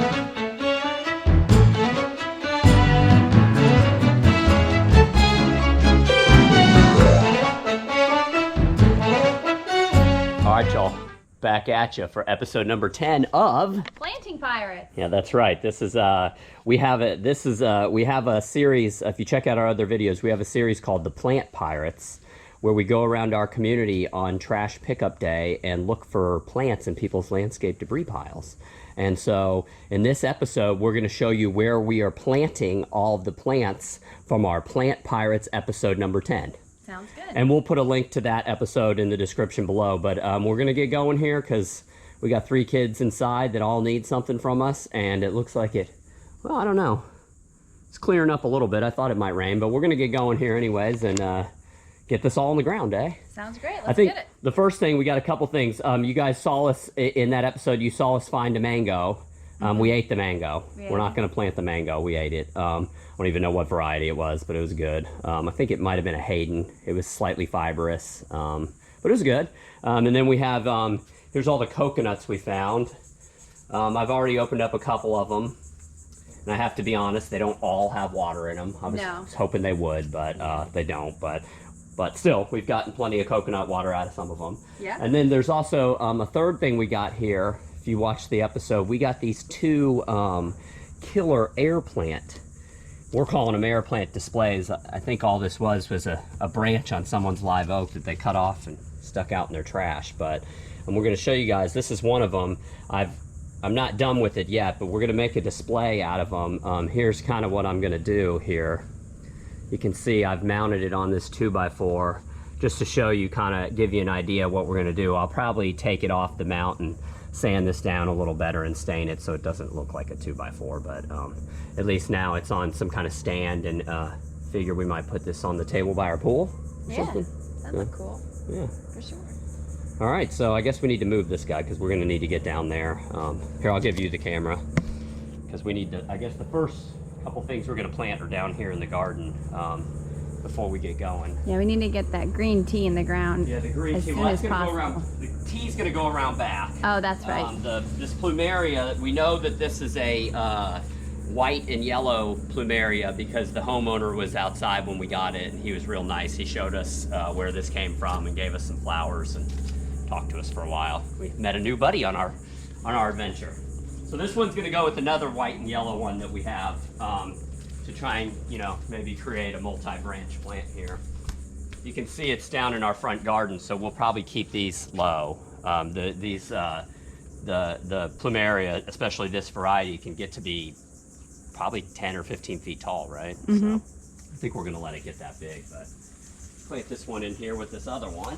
All right, y'all, back at you for episode number 10 of Planting Pirates. Yeah, that's right. This is we have a series. If you check out our other videos, we have a series called the Plant Pirates, where we go around our community on trash pickup day and look for plants in people's landscape debris piles. And so in this episode, we're going to show you where we are planting all of the plants from our Plant Pirates episode number 10. Sounds good. And we'll put a link to that episode in the description below. But we're going to get going here because we got 3 kids inside that all need something from us. And it looks like well, I don't know. It's clearing up a little bit. I thought it might rain, but we're going to get going here anyways and get this all on the ground, eh? Sounds great. Let's get it. The first thing, we got a couple things. You guys saw us in that episode. You saw us find a mango. We ate the mango. We're not going to plant the mango. We ate it. I don't even know what variety it was, but it was good. I think it might have been a Hayden. It was slightly fibrous, but it was good. And then we have, here's all the coconuts we found. I've already opened up a couple of them. And I have to be honest, they don't all have water in them. I was hoping they would, but they don't. But still, we've gotten plenty of coconut water out of some of them. Yeah. And then there's also a third thing we got here. If you watched the episode, we got these 2 killer air plant. We're calling them air plant displays. I think all this was a branch on someone's live oak that they cut off and stuck out in their trash. And we're going to show you guys. This is one of them. I'm not done with it yet, but we're going to make a display out of them. Here's kind of what I'm going to do here. You can see I've mounted it on this 2x4 just to show you, kind of give you an idea of what we're going to do. I'll probably take it off the mount and sand this down a little better and stain it so it doesn't look like a 2x4, but at least now it's on some kind of stand, and figure we might put this on the table by our pool or something. That'd look cool. Yeah. For sure. All right, so I guess we need to move this guy because we're going to need to get down there. Here, I'll give you the camera because we need to, I guess the first couple things we're going to plant are down here in the garden before we get going. Yeah, we need to get that green tea in the ground. Yeah, the green tea. Well, that's going to go around. The tea's going to go around back. Oh, that's right. This plumeria, we know that this is a white and yellow plumeria because the homeowner was outside when we got it, and he was real nice. He showed us where this came from and gave us some flowers and talked to us for a while. We met a new buddy on our adventure. So this one's going to go with another white and yellow one that we have to try and, maybe create a multi-branch plant here. You can see it's down in our front garden, so we'll probably keep these low. The plumeria, especially this variety, can get to be probably 10 or 15 feet tall, right? Mm-hmm. So I think we're going to let it get that big, but plant this one in here with this other one.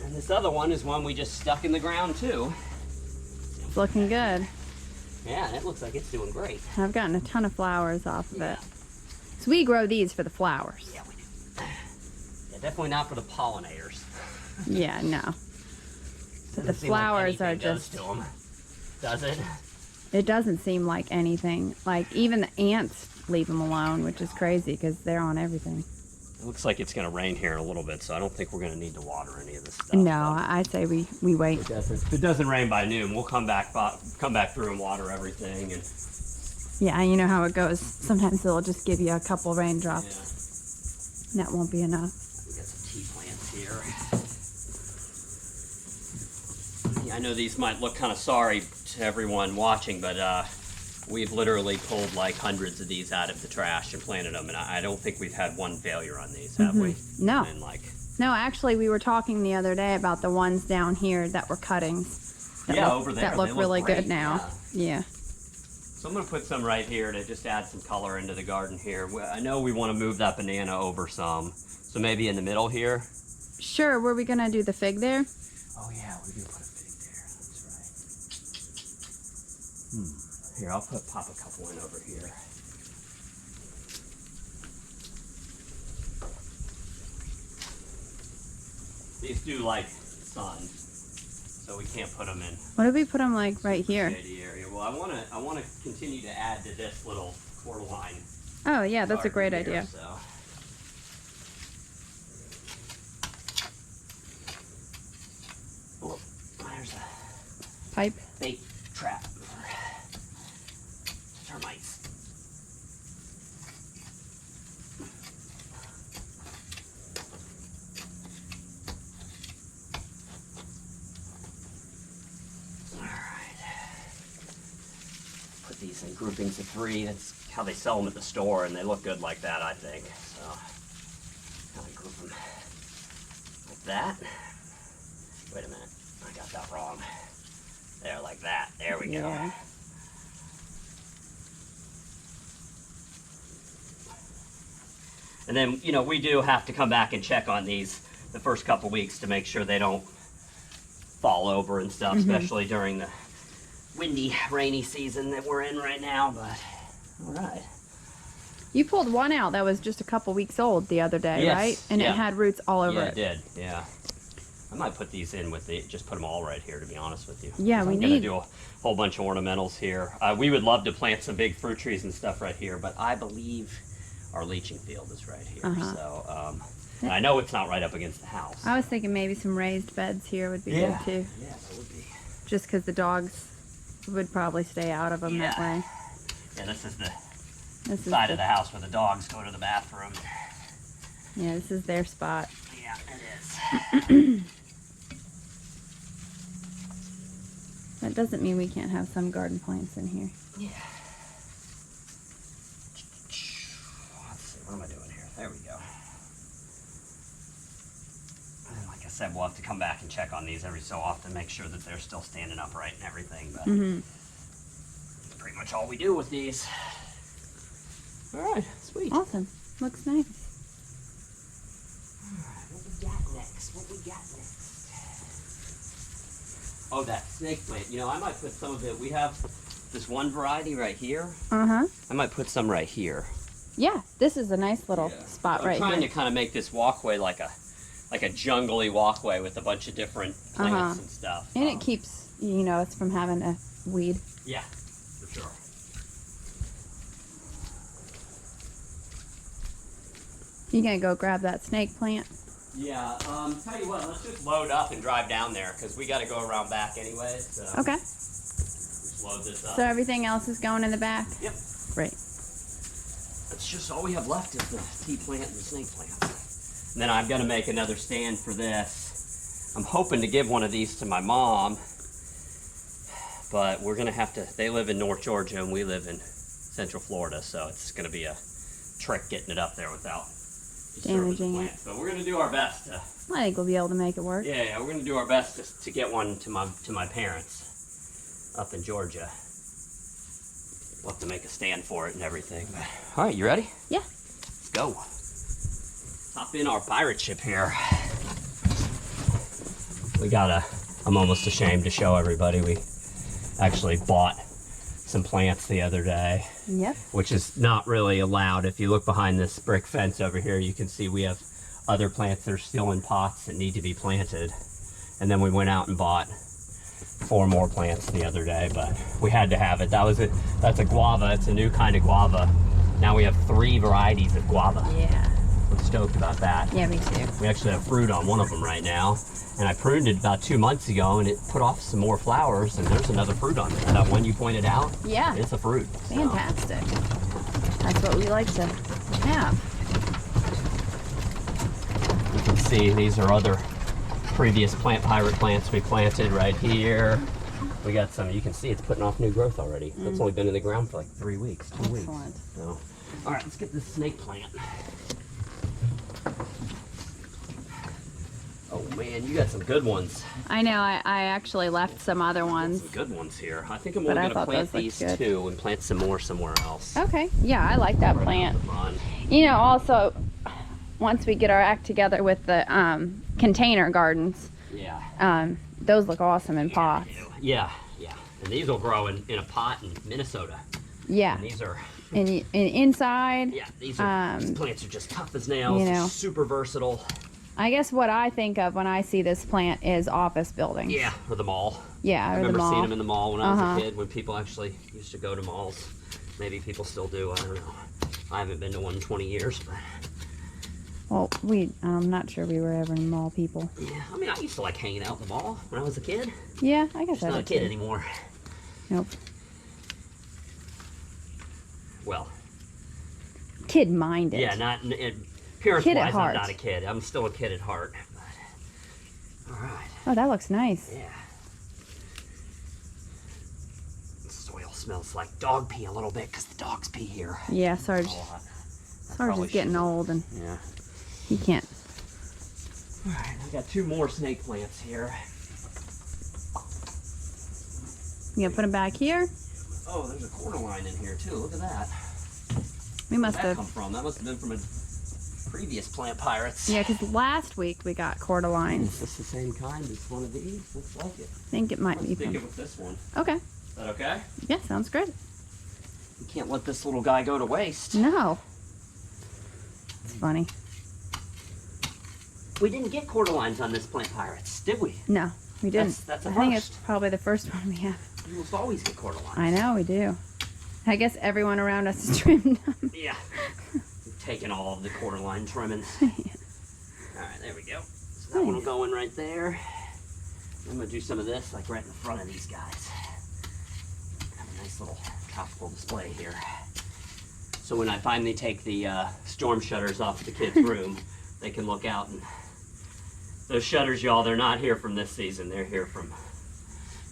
And this other one is one we just stuck in the ground too. It's looking good. Yeah, and it looks like it's doing great. I've gotten a ton of flowers off of it. So we grow these for the flowers. Yeah, we do. Yeah, definitely not for the pollinators. Yeah, no. But the flowers are just... Does it? It doesn't seem like anything. Like, even the ants leave them alone, which is crazy because they're on everything. It looks like it's going to rain here in a little bit, so I don't think we're going to need to water any of this stuff. No, I say we wait. If it doesn't rain by noon, we'll come back through and water everything. And yeah, you know how it goes. Sometimes they'll just give you a couple raindrops. Yeah. And that won't be enough. We got some tea plants here. Yeah, I know these might look kind of sorry to everyone watching, but we've literally pulled like hundreds of these out of the trash and planted them, and I don't think we've had one failure on these, have we? No. And No, actually, we were talking the other day about the ones down here that were cuttings. Over there. That look really great. good now. Yeah. So I'm going to put some right here to just add some color into the garden here. I know we want to move that banana over some, so maybe in the middle here. Sure, were we going to do the fig there? Oh yeah, we do put a fig there, that's right. Here, I'll pop a couple in over here. These do like sun, so we can't put them in What if we put them like right here? shady area. Well, I want to continue to add to this little quarter line. Oh yeah, that's a great idea. So. Oh, there's a pipe? bait trap. Termites. Put these in groupings of 3. That's how they sell them at the store, and they look good like that, I think. So, kind of group them like that. Wait a minute, I got that wrong. There, like that. There we go. Yeah. And then, you know, we do have to come back and check on these the first couple weeks to make sure they don't fall over and stuff, especially during the windy, rainy season that we're in right now, but all right. You pulled one out that was just a couple weeks old the other day, Yes, right? And yeah. it had roots all over Yeah, it. it did, yeah. I might put these in with the, just put them all right here, to be honest with you. Yeah, 'Cause we I'm gonna need- do a whole bunch of ornamentals here. We would love to plant some big fruit trees and stuff right here, but I believe our leaching field is right here. So, and I know it's not right up against the house. I was thinking maybe some raised beds here would be good too. Yeah, that would be. Just because the dogs would probably stay out of them that Yeah. way. Yeah, this is the This is side of the house where the dogs go to the bathroom. Yeah, this is their spot. Yeah, it is. That doesn't mean we can't have some garden plants in here. Yeah. Let's see, what am I doing here? There we go. And like I said, we'll have to come back and check on these every so often, make sure that they're still standing upright and everything. But that's pretty much all we do with these. All right, sweet. Awesome. Looks nice. What we got next? What we got next? Oh, that snake plant. You know, I might put some of it. We have this one variety right here. Uh-huh. I might put some right here. Yeah, this is a nice little spot right I'm trying here. to kind of make this walkway like a jungly walkway with a bunch of different plants and stuff. And it keeps, you know, it's from having a weed. Yeah, for sure. You gonna go grab that snake plant? Yeah, tell you what, let's just load up and drive down there because we got to go around back anyway. So Okay. just load this up. So everything else is going in the back? Yep. Great. That's just all we have left is the tea plant and the snake plants. And then I'm going to make another stand for this. I'm hoping to give one of these to my mom, but we're going to have to, they live in North Georgia and we live in Central Florida, so it's going to be a trick getting it up there without disturbing the Damaging it. plants. But we're going to do our best to, I think we'll be able to make it work. yeah, we're going to do our best to get one to my parents up in Georgia. We'll have to make a stand for it and everything. All right, you ready? Yeah. Let's go. Hop in our pirate ship here. I'm almost ashamed to show everybody. We actually bought some plants the other day, Yep. which is not really allowed. If you look behind this brick fence over here, you can see we have other plants that are still in pots that need to be planted. And then we went out and bought 4 more plants the other day, but we had to have it. That's a guava. It's a new kind of guava. Now we have 3 varieties of guava. Yeah. I'm stoked about that. Yeah, me too. We actually have fruit on one of them right now. And I pruned it about 2 months ago and it put off some more flowers and there's another fruit on there. That one you pointed out, Yeah. it's a fruit. So, Fantastic. That's what we like to have. you can see these are other previous pirate plants we planted right here. We got some, you can see it's putting off new growth already. That's only been in the ground for like 3 weeks, 2 weeks. Excellent. So, all right, let's get this snake plant. Oh man, you got some good ones. I know, I actually left some other ones. Some good ones here. I think I'm But I going to thought plant those looked these good. too and plant some more somewhere else. Okay, yeah, I like that plant. Fun. You know, also, once we get our act together with the container gardens, Yeah. those look awesome in pots. Yeah, yeah. And these will grow in a pot in Minnesota. Yeah, And these are, and inside, yeah, these plants are just tough as nails. you know. Super versatile. I guess what I think of when I see this plant is office buildings. Yeah, or the mall. Yeah, I or the remember mall. seeing them in the mall when I was a kid, when people actually used to go to malls. Maybe people still do, I don't know. I haven't been to one in 20 years, but Well, I'm not sure we were ever mall people. Yeah, I mean, I used to like hanging out in the mall when I was a kid. Yeah, I guess Just I not a did kid too. anymore. Nope. Well, Kid-minded. yeah, not Kid at appearance-wise. heart. I'm not a kid. I'm still a kid at heart. But, all right. Oh, that looks nice. Yeah. The soil smells like dog pee a little bit because the dogs pee here. Yeah, Sarge. A lot. Sarge is getting old and Yeah. he can't. All right, I got 2 more snake plants here. You gonna put them back here? Oh, there's a cordyline in here too. Look at that. We must Where'd that have. come from? That must have been from a previous plant pirates. Yeah, because last week we got cordylines. Is this the same kind as one of these? Looks like it. I think it might Let's be stick from. it with this one. Okay. Is that okay? Yeah, sounds good. You can't let this little guy go to waste. No. It's funny. We didn't get cordylines on this plant pirates, did we? No, we didn't. That's a I think it's first. probably the first one we have. We almost always get cordylines. I know we do. I guess everyone around us has trimmed them. Yeah. We've taken all of the cordyline trimmings. Alright, there we go. So that one will go in right there. I'm going to do some of this like right in the front of these guys. Have a nice little tropical display here. So when I finally take the storm shutters off the kids' room, they can look out. And those shutters, y'all, they're not here from this season. They're here from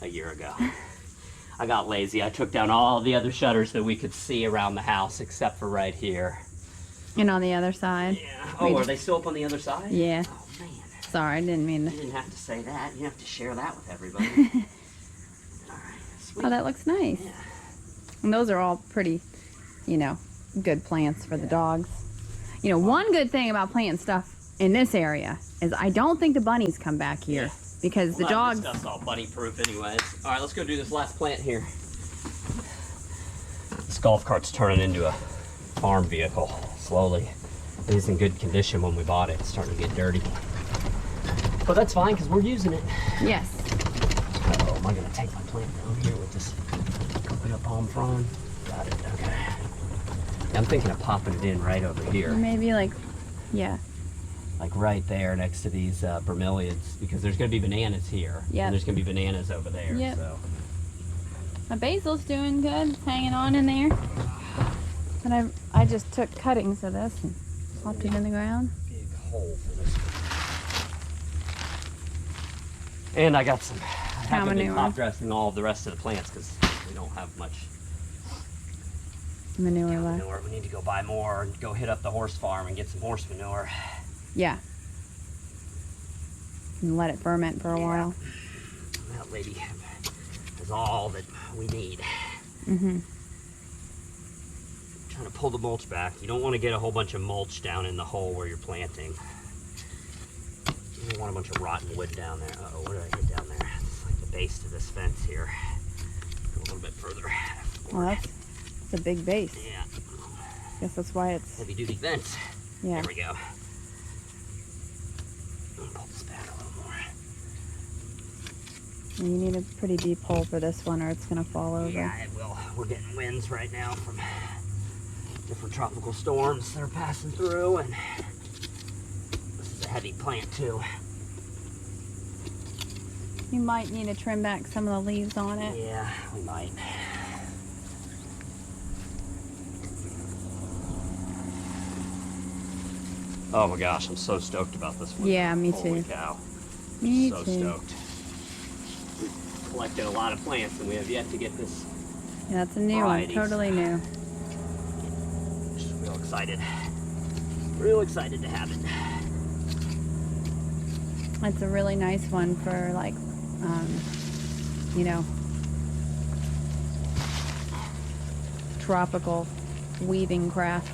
a year ago. I got lazy. I took down all the other shutters that we could see around the house except for right here. And on the other side. Yeah. Oh, are they still up on the other side? Yeah. Oh, man. Sorry, I didn't mean You to. didn't have to say that. You have to share that with everybody. All right. Sweet. Oh, that looks nice. Yeah. And those are all pretty, good plants for the dogs. One good thing about planting stuff in this area is I don't think the bunnies come back here. Yeah. Because the dogs. This stuff's all bunny proof anyways. All right, let's go do this last plant here. This golf cart's turning into a farm vehicle slowly. It was in good condition when we bought it. It's starting to get dirty. But that's fine because we're using it. Yes. Oh, am I going to take my plant down here with this coconut palm frond? Got it, okay. I'm thinking of popping it in right over here. Maybe yeah. Like right there next to these bromeliads, because there's going to be bananas here. Yep. And there's going to be bananas over there. Yep. So. My basil's doing good. It's hanging on in there. And I just took cuttings of this and popped it in the ground. Big hole for this one. And I got some. I haven't been manure. top dressing all of the rest of the plants because we don't have much Manure cow left. manure. We need to go buy more and go hit up the horse farm and get some horse manure. Yeah. And let it ferment for a while. That lady is all that we need. Mm-hmm. Trying to pull the mulch back. You don't want to get a whole bunch of mulch down in the hole where you're planting. You don't want a bunch of rotten wood down there. Uh-oh, what did I get down there? It's like the base to this fence here. Go a little bit further. Well, that's a big base. Yeah. Guess that's why it's. Heavy duty fence. Yeah. There we go. Pull this back a little more. You need a pretty deep hole for this one or it's going to fall over. Yeah, it will. We're getting winds right now from different tropical storms that are passing through, and this is a heavy plant too. You might need to trim back some of the leaves on it. Yeah, we might. Oh my gosh, I'm so stoked about this one. Yeah, me Holy too. cow. Me so too. stoked. We've collected a lot of plants and we have yet to get this. Yeah, it's a new Varieties. one. Totally new. Just real excited. Real excited to have it. It's a really nice one for tropical weaving crafts,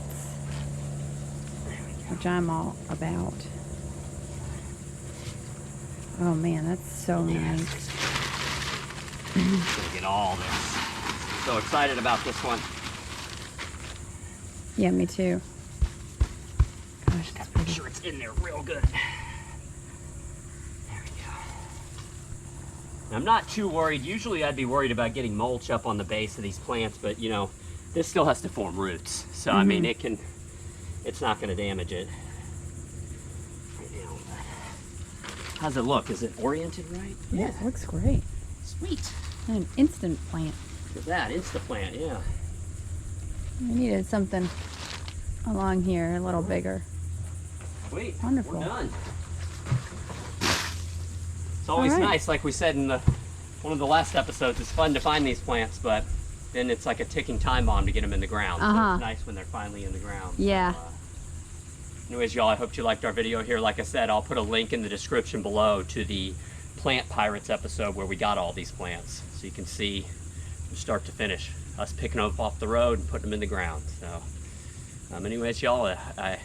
which I'm all about. Oh man, that's so nice. Gonna get all this. So excited about this one. Yeah, me too. Gosh, Gotta that's make pretty. sure it's in there real good. There we go. I'm not too worried. Usually I'd be worried about getting mulch up on the base of these plants, but this still has to form roots. So I mean, it's not gonna damage it. How's it look? Is it oriented right? Yeah, it looks great. Sweet. An instant plant. Look at that, Instaplant, yeah. I needed something along here a little bigger. Sweet. Wonderful. We're done. It's always All right. nice, like we said in one of the last episodes, it's fun to find these plants, but then it's like a ticking time bomb to get them in the ground. So Uh-huh. it's nice when they're finally in the ground. Yeah. So, anyways, y'all, I hope you liked our video here. Like I said, I'll put a link in the description below to the Plant Pirates episode where we got all these plants, so you can see from start to finish us picking them up off the road and putting them in the ground. So anyways, y'all, I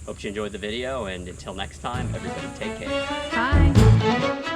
hope you enjoyed the video, and until next time, everybody take care. Bye.